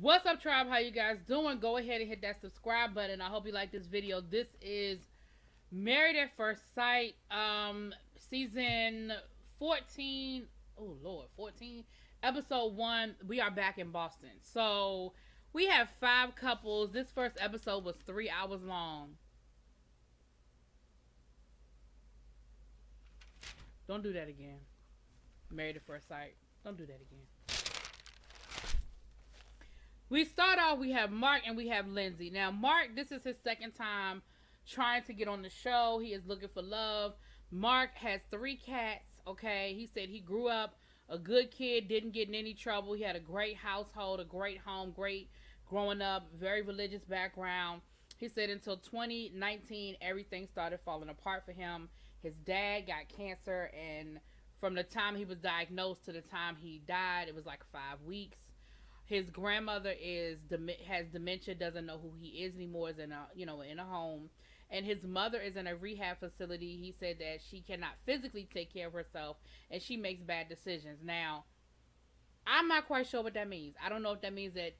What's up, tribe? How you guys doing? Go ahead and hit that subscribe button. I hope you like this video. This is Married at First Sight, season 14. Oh Lord, 14, episode 1. We are back in Boston. So we have 5 couples. This first episode was 3 hours long. Don't do that again. Married at First Sight. Don't do that again. We start off, we have Mark and we have Lindsay. Now, Mark, this is his second time trying to get on the show. He is looking for love. Mark has 3 cats, okay? He said he grew up a good kid, didn't get in any trouble. He had a great household, a great home, great growing up, very religious background. He said until 2019, everything started falling apart for him. His dad got cancer, and from the time he was diagnosed to the time he died, it was like 5 weeks. His grandmother has dementia, doesn't know who he is anymore, is in a home, and his mother is in a rehab facility. He said that she cannot physically take care of herself, and she makes bad decisions. Now, I'm not quite sure what that means. I don't know if that means that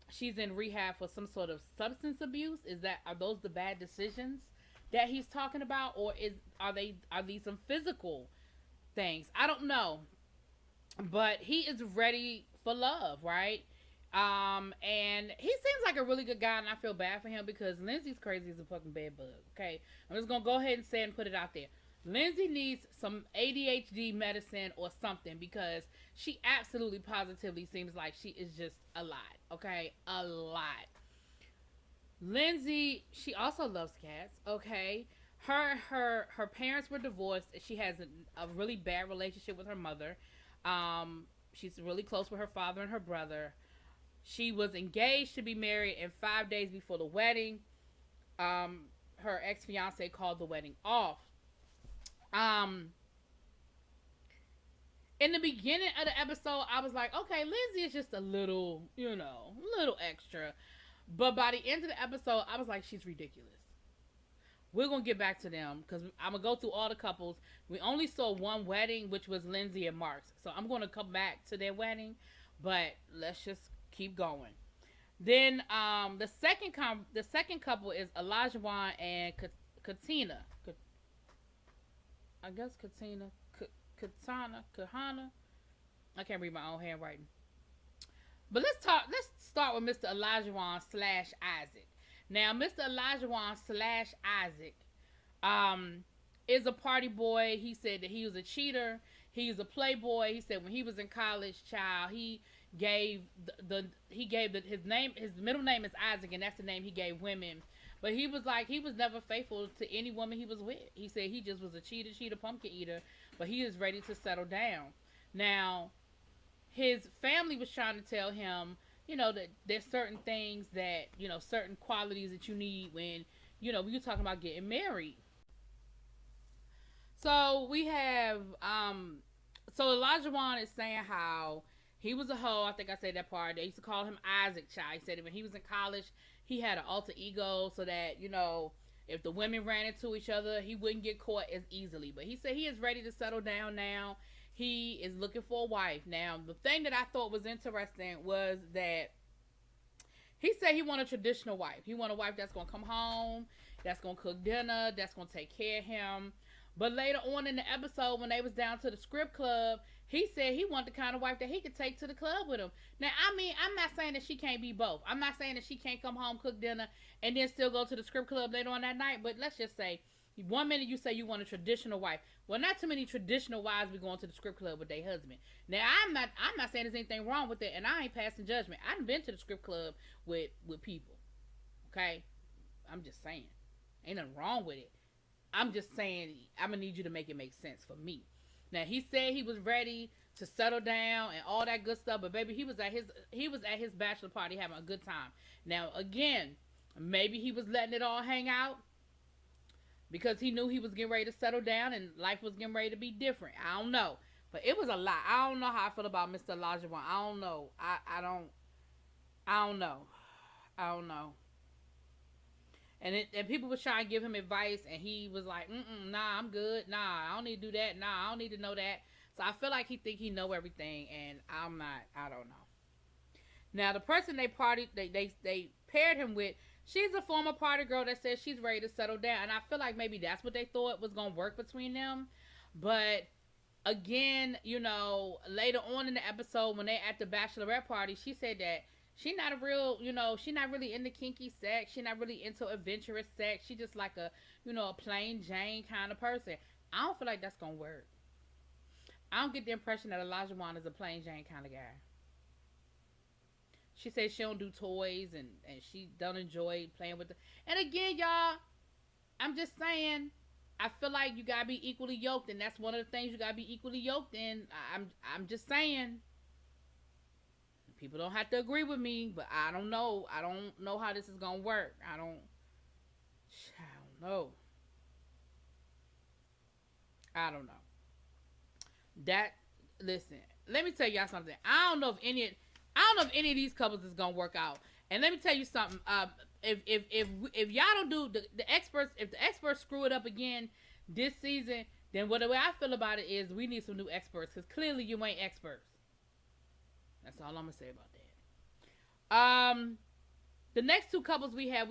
she's in rehab for some sort of substance abuse. Are those the bad decisions that he's talking about, or are these some physical things? I don't know, but he is ready for love, right? And he seems like a really good guy, and I feel bad for him because Lindsay's crazy as a fucking bed bug. Okay, I'm just gonna go ahead and say and put it out there. Lindsay needs some ADHD medicine or something because she absolutely positively seems like she is just a lot. Okay, a lot. Lindsay, she also loves cats. Okay, her parents were divorced. She has a really bad relationship with her mother. She's really close with her father and her brother. She was engaged to be married, and 5 days before the wedding, her ex-fiance called the wedding off. In the beginning of the episode, I was like, okay, Lindsay is just a little extra. But by the end of the episode, I was like, she's ridiculous. We're going to get back to them because I'm going to go through all the couples. We only saw one wedding, which was Lindsay and Mark's. So I'm going to come back to their wedding, but let's just keep going. Then the second couple is Olajuwon and Katina. I guess Katina. Kahana. I can't read my own handwriting. But let's start with Mr. Olajuwon / Isaac. Now, Mr. Olajuwon / Isaac is a party boy. He said that he was a cheater. He was a playboy. He said when he was in college, he gave his middle name is Isaac, and that's the name he gave women. But he was like, he was never faithful to any woman he was with. He said he just was a cheater, pumpkin eater, but he is ready to settle down. Now, his family was trying to tell him, that there's certain things that, certain qualities that you need when you're talking about getting married. So we have, so Olajuwon is saying how he was a hoe. I think I said that part. They used to call him Isaac Child. He said that when he was in college, he had an alter ego so that, if the women ran into each other, he wouldn't get caught as easily. But he said he is ready to settle down now. He is looking for a wife. Now, the thing that I thought was interesting was that he said he wanted a traditional wife. He wanted a wife that's going to come home, that's going to cook dinner, that's going to take care of him. But later on in the episode, when they was down to the script club, he said he wanted the kind of wife that he could take to the club with him. Now, I mean, I'm not saying that she can't be both. I'm not saying that she can't come home, cook dinner, and then still go to the script club later on that night. But let's just say, one minute you say you want a traditional wife. Well, not too many traditional wives be going to the script club with their husband. Now, I'm not saying there's anything wrong with it, and I ain't passing judgment. I've been to the script club with people. Okay? I'm just saying. Ain't nothing wrong with it. I'm just saying, I'm going to need you to make it make sense for me. Now, he said he was ready to settle down and all that good stuff, but baby, he was at his bachelor party having a good time. Now, again, maybe he was letting it all hang out because he knew he was getting ready to settle down and life was getting ready to be different. I don't know. But it was a lot. I don't know how I feel about Mr. Olajuwon. I don't know. I don't know. I don't know. And people were trying to give him advice, and he was like, nah, I'm good. Nah, I don't need to do that. Nah, I don't need to know that. So I feel like he think he know everything, and I'm not. I don't know. Now, the person they paired him with, she's a former party girl that says she's ready to settle down. And I feel like maybe that's what they thought was going to work between them. But again, later on in the episode when they at the bachelorette party, she said that she not a real, she not really into kinky sex. She not really into adventurous sex. She just like a, a plain Jane kind of person. I don't feel like that's going to work. I don't get the impression that Elijah Wan is a plain Jane kind of guy. She says she don't do toys and she don't enjoy playing with And again, y'all, I'm just saying, I feel like you gotta be equally yoked, and that's one of the things you gotta be equally yoked in. I'm just saying. People don't have to agree with me, but I don't know. I don't know how this is gonna work. I don't know. I don't know. Listen, let me tell y'all something. I don't know if any of these couples is gonna work out. And let me tell you something. If y'all don't do the experts, if the experts screw it up again this season, then the way I feel about it is we need some new experts, because clearly you ain't experts. That's all I'm gonna say about that. The next two couples we have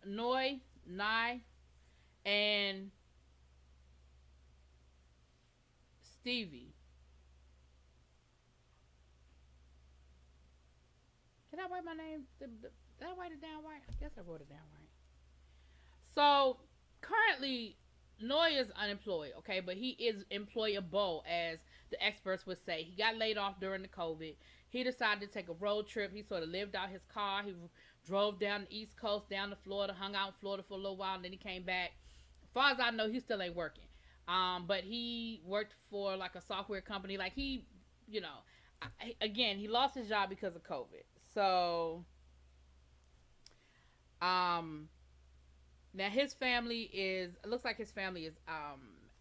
Noi Nai and Stevie. Did I write my name? Did I write it down right? I guess I wrote it down right. So, currently, Noi is unemployed, okay? But he is employable, as the experts would say. He got laid off during the COVID. He decided to take a road trip. He sort of lived out his car. He drove down the East Coast, down to Florida, hung out in Florida for a little while, and then he came back. As far as I know, he still ain't working. But he worked for, like, a software company. Like, he lost his job because of COVID. So, now his family it looks like his family is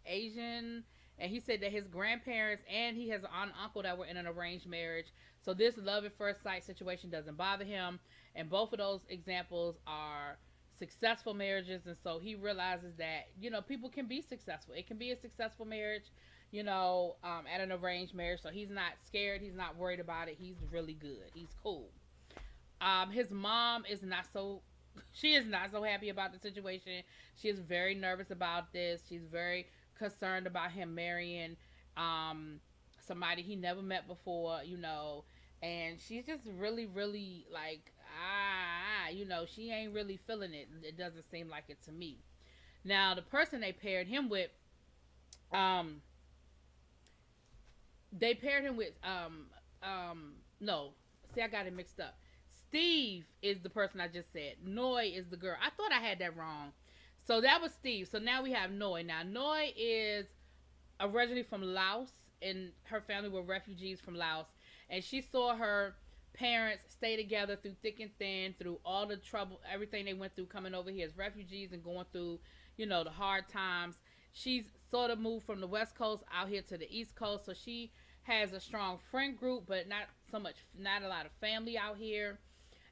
Asian, and he said that his grandparents and he has an uncle that were in an arranged marriage. So this love at first sight situation doesn't bother him, and both of those examples are successful marriages. And so he realizes that people can be successful. It can be a successful marriage, at an arranged marriage. So he's not scared. He's not worried about it. He's really good. He's cool. His mom is not so. She is not so happy about the situation. She is very nervous about this. She's very concerned about him marrying somebody he never met before, and she's just really, really like, she ain't really feeling it. It doesn't seem like it to me. Now, the person they paired him with, no, see, I got it mixed up. Steve is the person I just said. Noi is the girl. I thought I had that wrong. So that was Steve. So now we have Noi. Now, Noi is originally from Laos, and her family were refugees from Laos. And she saw her parents stay together through thick and thin, through all the trouble, everything they went through coming over here as refugees and going through, the hard times. She's sort of moved from the West Coast out here to the East Coast. So she has a strong friend group, but not a lot of family out here.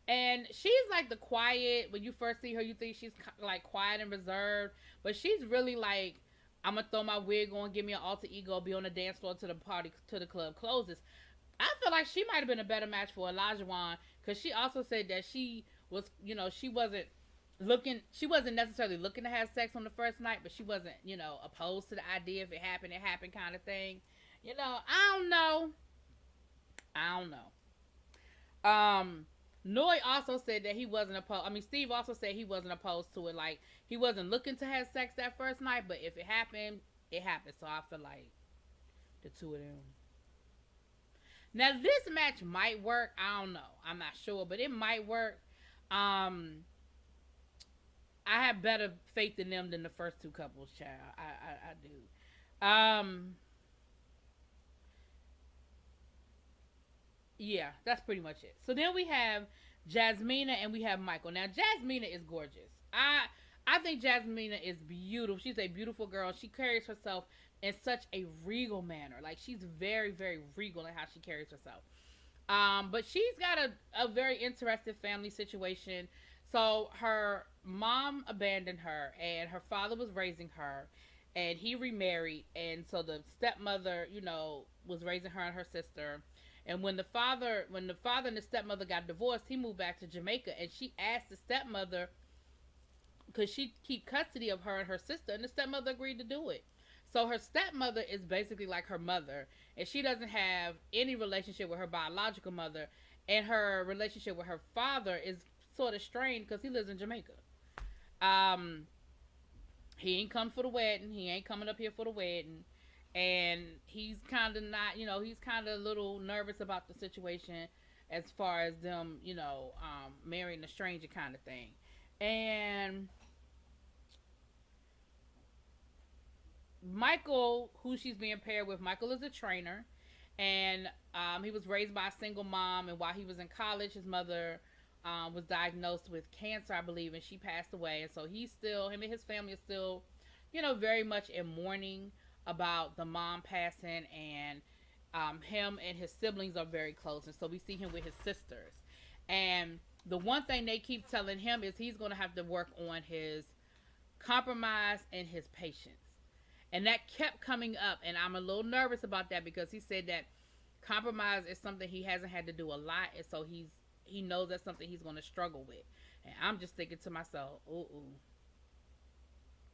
And she's like the quiet, when you first see her, you think she's like quiet and reserved. But she's really like, I'm going to throw my wig on, give me an alter ego, be on the dance floor to the club closes. I feel like she might have been a better match for Elijah Wan, because she also said that she was, she wasn't necessarily looking to have sex on the first night, but she wasn't, opposed to the idea. If it happened kind of thing. I don't know. Noi also said that he wasn't opposed. Steve also said he wasn't opposed to it. Like, he wasn't looking to have sex that first night, but if it happened, it happened. So I feel like the two of them. Now, this match might work. I don't know. I'm not sure, but it might work. I have better faith in them than the first two couples, child. I do. Yeah, that's pretty much it. So then we have Jasmina and we have Michael. Now, Jasmina is gorgeous. I think Jasmina is beautiful. She's a beautiful girl. She carries herself in such a regal manner. Like, she's very, very regal in how she carries herself. But she's got a very interesting family situation. So her mom abandoned her, and her father was raising her, and he remarried. And so the stepmother, was raising her and her sister. And when the father and the stepmother got divorced, he moved back to Jamaica, and she asked the stepmother, could she keep custody of her and her sister, and the stepmother agreed to do it. So her stepmother is basically like her mother, and she doesn't have any relationship with her biological mother, and her relationship with her father is sort of strained because he lives in Jamaica. Um, he ain't come for the wedding. He ain't coming up here for the wedding. And he's kind of not, he's kind of a little nervous about the situation as far as them, marrying a stranger kind of thing. And Michael, who she's being paired with, Michael is a trainer. And he was raised by a single mom. And while he was in college, his mother was diagnosed with cancer, I believe, and she passed away. And so him and his family are still, very much in mourning about the mom passing. And him and his siblings are very close. And so we see him with his sisters. And the one thing they keep telling him is he's going to have to work on his compromise and his patience. And that kept coming up. And I'm a little nervous about that because he said that compromise is something he hasn't had to do a lot. And so he knows that's something he's going to struggle with. And I'm just thinking to myself, ooh,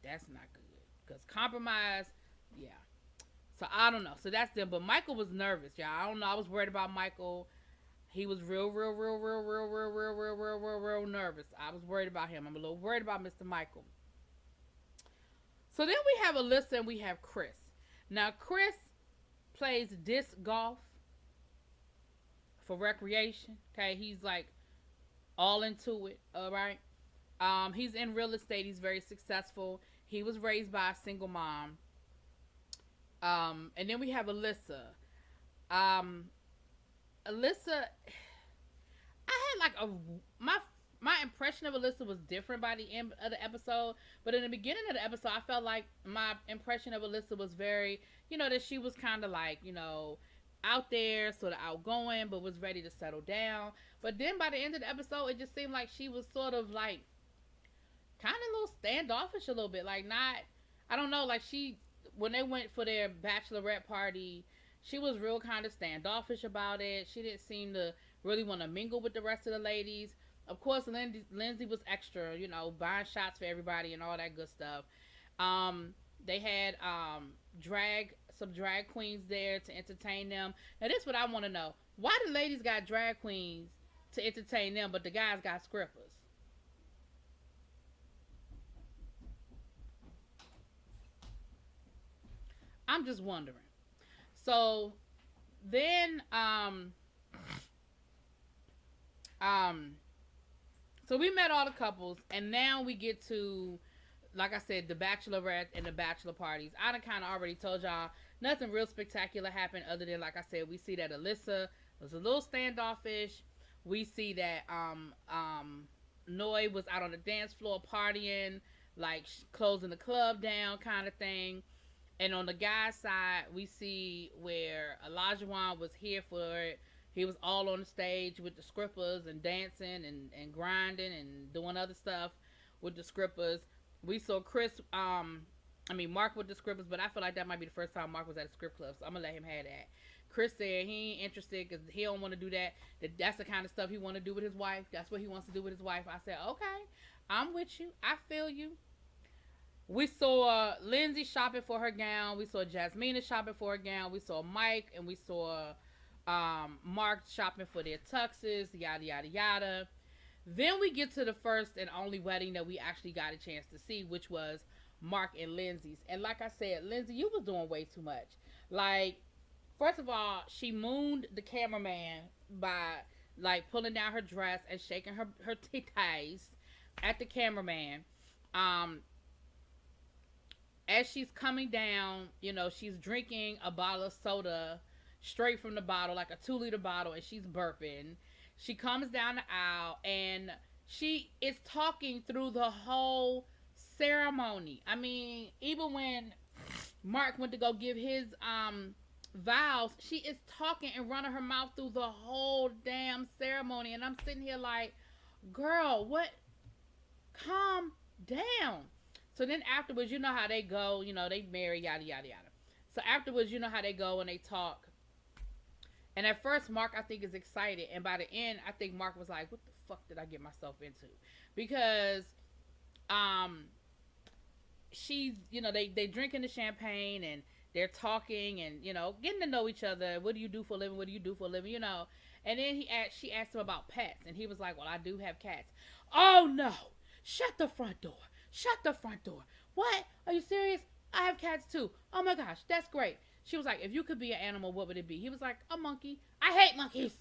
that's not good. Because compromise, yeah. So I don't know. So that's them. But Michael was nervous, y'all. I don't know. I was worried about Michael. He was real nervous. I was worried about him. I'm a little worried about Mr. Michael. So then we have Alyssa and we have Chris. Now, Chris plays disc golf for recreation. Okay, he's like all into it. All right. He's in real estate. He's very successful. He was raised by a single mom. And then we have Alyssa. Alyssa, I had like my impression of Alyssa was different by the end of the episode, but in the beginning of the episode, I felt like my impression of Alyssa was very, that she was kind of like, out there, sort of outgoing, but was ready to settle down. But then by the end of the episode, it just seemed like she was sort of like, kind of a little standoffish a little bit, like not, I don't know, like when they went for their bachelorette party, she was real kind of standoffish about it. She didn't seem to really want to mingle with the rest of the ladies. Of course, Lindsay was extra, buying shots for everybody and all that good stuff. They had some drag queens there to entertain them. Now, this is what I want to know. Why the ladies got drag queens to entertain them, but the guys got scrippers? I'm just wondering. So then, so we met all the couples, and now we get to, like I said, the bachelorette and the bachelor parties. I done kind of already told y'all nothing real spectacular happened other than, like I said, we see that Alyssa was a little standoffish. We see that Noi was out on the dance floor partying, like closing the club down kind of thing. And on the guy's side, we see where Olajuwon was here for it. He was all on the stage with the scrippers and dancing and grinding and doing other stuff with the scrippers. We saw Mark with the scrippers, but I feel like that might be the first time Mark was at a strip club, so I'm going to let him have that. Chris said he ain't interested because he don't want to do that. That's the kind of stuff he want to do with his wife. That's what he wants to do with his wife. I said, okay, I'm with you. I feel you. We saw Lindsay shopping for her gown. We saw Jasmina shopping for her gown. We saw Mike and we saw Mark shopping for their tuxes, yada, yada, yada. Then we get to the first and only wedding that we actually got a chance to see, which was Mark and Lindsay's. And like I said, Lindsay, you was doing way too much. Like, first of all, she mooned the cameraman by, like, pulling down her dress and shaking her titties at the cameraman. As she's coming down, she's drinking a bottle of soda straight from the bottle, like a 2-liter bottle, and she's burping. She comes down the aisle, and she is talking through the whole ceremony. I mean, even when Mark went to go give his vows, she is talking and running her mouth through the whole damn ceremony. And I'm sitting here like, girl, what? Calm down. So then afterwards, you know how they go, they marry, yada, yada, yada. So afterwards, you know how they go and they talk. And at first, Mark, I think, is excited. And by the end, I think Mark was like, what the fuck did I get myself into? Because she's, they drinking the champagne and they're talking and, getting to know each other. What do you do for a living? What do you do for a living? And then she asked him about pets. And he was like, well, I do have cats. Oh, no. Shut the front door. Shut the front door. What? Are you serious? I have cats too. Oh my gosh, that's great. She was like, if you could be an animal, what would it be? He was like, a monkey. I hate monkeys.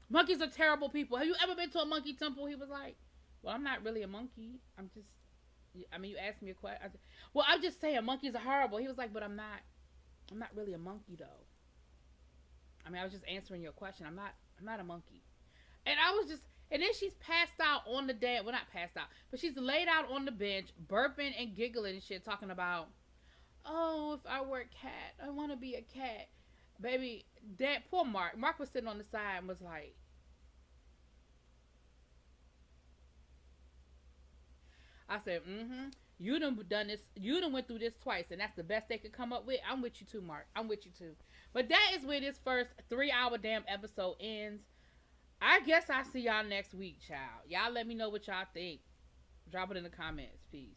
Monkeys are terrible people. Have you ever been to a monkey temple? He was like, well, I'm not really a monkey. You asked me a question. Well, I'm just saying monkeys are horrible. He was like, but I'm not really a monkey though. I was just answering your question. I'm not a monkey. And I was just, and then she's passed out on the damn, well, not passed out, but she's laid out on the bench, burping and giggling and shit, talking about, oh, if I were a cat, I want to be a cat. Baby, that poor Mark. Mark was sitting on the side and was like, I said, you done done this, you done went through this twice, and that's the best they could come up with. I'm with you too, Mark. I'm with you too. But that is where this first 3-hour damn episode ends. I guess I'll see y'all next week, child. Y'all let me know what y'all think. Drop it in the comments. Peace.